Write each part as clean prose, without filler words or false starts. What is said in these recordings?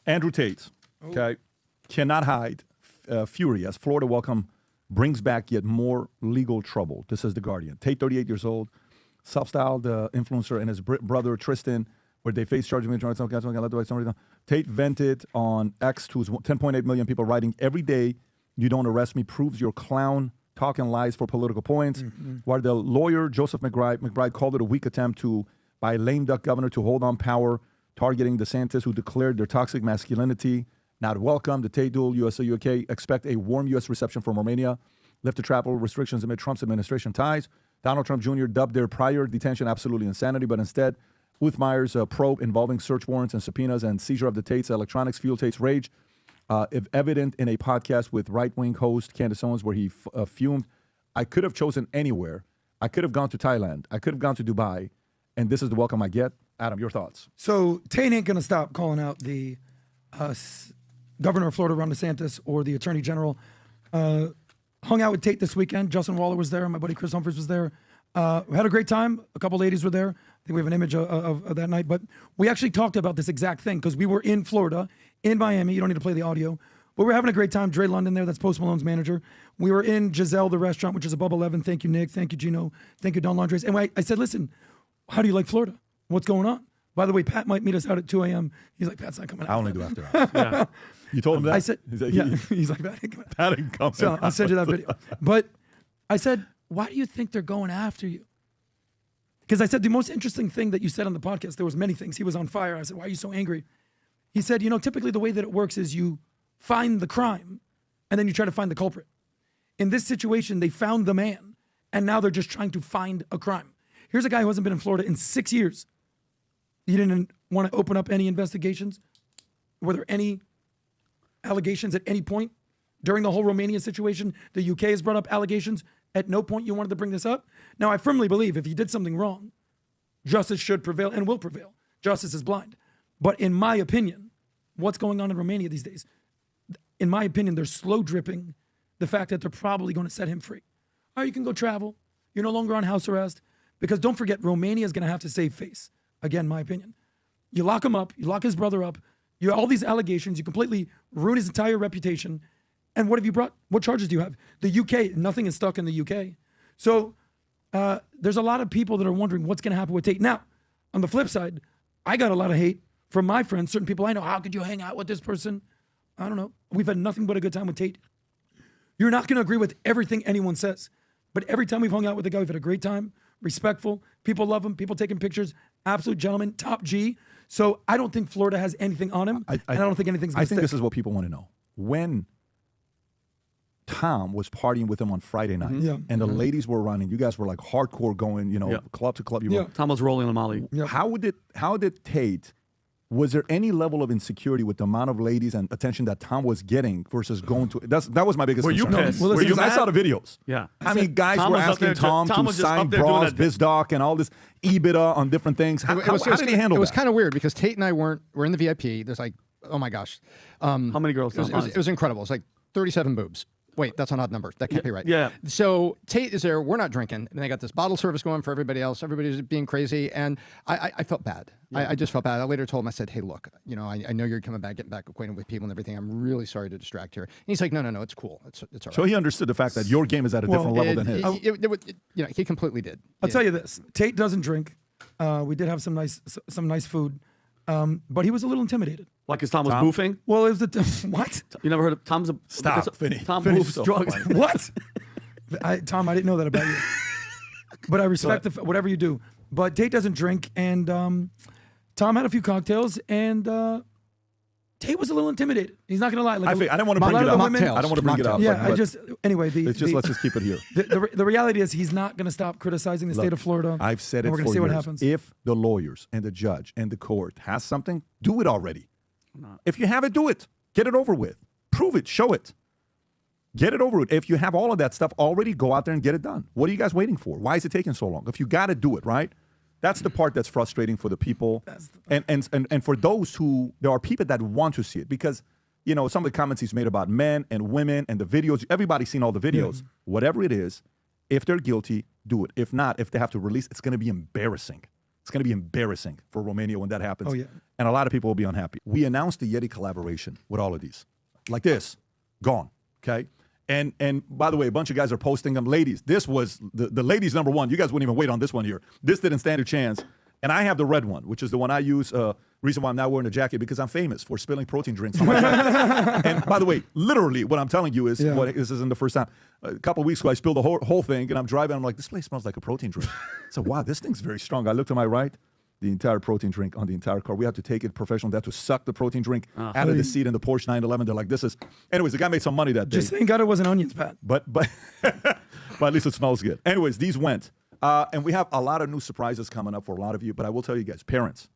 Andrew Tate, okay, cannot hide fury as Florida welcome brings back yet more legal trouble. This is The Guardian. Tate, 38 years old, self-styled influencer, and his brother Tristan, where they face charges. Tate vented on X to 10.8 million people, writing, "Every day you don't arrest me proves your clown talking lies for political points." While the lawyer Joseph McBride called it a weak attempt by a lame duck governor to hold on power, targeting DeSantis, who declared their toxic masculinity not welcome. The Tate duel, USA, UK, expect a warm U.S. reception from Romania. Lift the travel restrictions amid Trump's administration ties. Donald Trump Jr. dubbed their prior detention absolutely insanity, but instead, Uthmeyer's probe involving search warrants and subpoenas and seizure of the Tate's electronics fueled Tate's rage. If evident in a podcast with right-wing host Candace Owens, where he fumed, "I could have chosen anywhere. I could have gone to Thailand. I could have gone to Dubai, and this is the welcome I get." Adam, your thoughts? So Tate ain't going to stop calling out the governor of Florida, Ron DeSantis, or the attorney general. Hung out with Tate this weekend. Justin Waller was there. My buddy Chris Humphries was there. We had a great time. A couple ladies were there. I think we have an image of that night. But we actually talked about this exact thing because we were in Florida, in Miami. You don't need to play the audio. But we're having a great time. Dre London there, that's Post Malone's manager. We were in Giselle, the restaurant, which is above 11. Thank you, Nick. Thank you, Gino. Thank you, Don Landres. And I said, listen, how do you like Florida? What's going on? By the way, Pat might meet us out at 2 a.m. He's like, Pat's not coming out. I only do after hours. Yeah. You told him that? I said, he's like, Pat ain't coming out. That ain't coming. So I'll send you that video. But I said, why do you think they're going after you? Because I said, the most interesting thing that you said on the podcast, there was many things. He was on fire. I said, why are you so angry? He said, typically the way that it works is you find the crime and then you try to find the culprit. In this situation, they found the man and now they're just trying to find a crime. Here's a guy who hasn't been in Florida in 6 years. You didn't want to open up any investigations? Were there any allegations at any point during the whole Romania situation? The UK has brought up allegations. At no point you wanted to bring this up. Now, I firmly believe if you did something wrong, justice should prevail and will prevail. Justice is blind. But in my opinion, what's going on in Romania these days, in my opinion, they're slow dripping the fact that they're probably going to set him free. All right, you can go travel. You're no longer on house arrest. Because don't forget, Romania is going to have to save face. Again, my opinion. You lock him up. You lock his brother up. You have all these allegations. You completely ruin his entire reputation. And what have you brought? What charges do you have? The UK, nothing is stuck in the UK. So there's a lot of people that are wondering what's going to happen with Tate. Now, on the flip side, I got a lot of hate from my friends, certain people I know. How could you hang out with this person? I don't know. We've had nothing but a good time with Tate. You're not going to agree with everything anyone says. But every time we've hung out with the guy, we've had a great time. Respectful. People love him. People taking pictures. Absolute gentleman. Top G. So I don't think Florida has anything on him. And I don't think anything's going to stick. I think this is what people want to know. When Tom was partying with him on Friday night, and the ladies were running, you guys were like hardcore going, club to club. Tom was rolling on Molly. How did Tate, was there any level of insecurity with the amount of ladies and attention that Tom was getting versus going to? That was my biggest concern. Were you pissed? Well, I saw the videos. Yeah. I mean, guys were asking Tom to sign bras, BizDoc, and all this EBITDA on different things. How did he handle that? It was kind of weird because Tate and I were in the VIP. There's like, oh my gosh. How many girls? It was incredible. It's like 37 boobs. Wait, that's an odd number. That can't be right. Yeah. So Tate is there. We're not drinking. And they got this bottle service going for everybody else. Everybody's being crazy. And I felt bad. Yeah. I just felt bad. I later told him, I said, hey, look, I know you're coming back, getting back acquainted with people and everything. I'm really sorry to distract here. And he's like, no, it's cool. It's all right. So he understood the fact that your game is at a different level than his. He completely did. I'll tell you this. Tate doesn't drink. We did have some nice food. But he was a little intimidated. Like his Tom was boofing? Well, it was what? You never heard of Tom's a... Stop, Finny. Tom boofs drugs. What? Tom, I didn't know that about you. But I respect whatever you do. But Tate doesn't drink, and Tom had a few cocktails, and Tate was a little intimidated. He's not going to lie. I didn't want to bring it up. I don't want to bring it up. Yeah, anyway. Let's just keep it here. The reality is he's not going to stop criticizing the state of Florida. I've said it for years. We're going to see what happens. If the lawyers and the judge and the court has something, do it already. If you have it, do it. Get it over with. Prove it. Show it. Get it over with. If you have all of that stuff already, go out there and get it done. What are you guys waiting for? Why is it taking so long? If you got to do it, right? That's the part that's frustrating for the people. And for those who, there are people that want to see it because, some of the comments he's made about men and women and the videos, everybody's seen all the videos. Yeah. Whatever it is, if they're guilty, do it. If not, if they have to release, it's going to be embarrassing. It's going to be embarrassing for Romania when that happens. Oh, yeah. And a lot of people will be unhappy. We announced the Yeti collaboration with all of these. Like this, gone, okay? And by the way, a bunch of guys are posting them. Ladies, this was the ladies number one. You guys wouldn't even wait on this one here. This didn't stand a chance. And I have the red one, which is the one I use. Reason why I'm not wearing a jacket, because I'm famous for spilling protein drinks on my jacket. And by the way, literally what I'm telling you is, this isn't the first time. A couple of weeks ago, I spilled the whole thing, and I'm driving. I'm like, this place smells like a protein drink. So, wow, this thing's very strong. I look to my right, the entire protein drink on the entire car. We have to take it professional. They have to suck the protein drink out of the seat in the Porsche 911. They're like, this is... Anyways, the guy made some money that day. Just thank God it wasn't onions, Pat. But but at least it smells good. Anyways, these went. And we have a lot of new surprises coming up for a lot of you. But I will tell you guys, parents,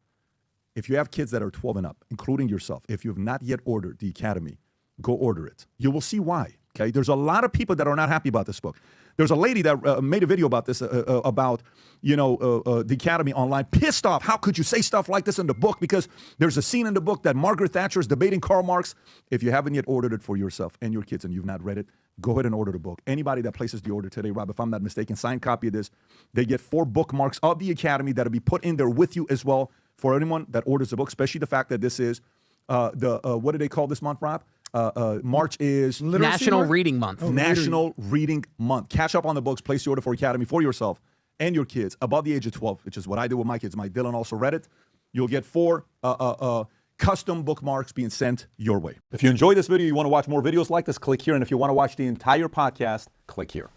if you have kids that are 12 and up, including yourself, if you have not yet ordered the Academy, go order it. You will see why. Okay, there's a lot of people that are not happy about this book. There's a lady that made a video about this, about the Academy online, pissed off. How could you say stuff like this in the book? Because there's a scene in the book that Margaret Thatcher is debating Karl Marx. If you haven't yet ordered it for yourself and your kids and you've not read it, go ahead and order the book. Anybody that places the order today, Rob, if I'm not mistaken, signed copy of this, they get 4 bookmarks of the Academy that'll be put in there with you as well for anyone that orders the book, especially the fact that this is what do they call this month, Rob? March is National Reading Month. National Reading Month. Catch up on the books. Place the order for Academy for yourself and your kids above the age of 12, which is what I did with my kids. Mike Dylan also read it. You'll get 4 custom bookmarks being sent your way. If you enjoyed this video, you want to watch more videos like this, click here. And if you want to watch the entire podcast, click here.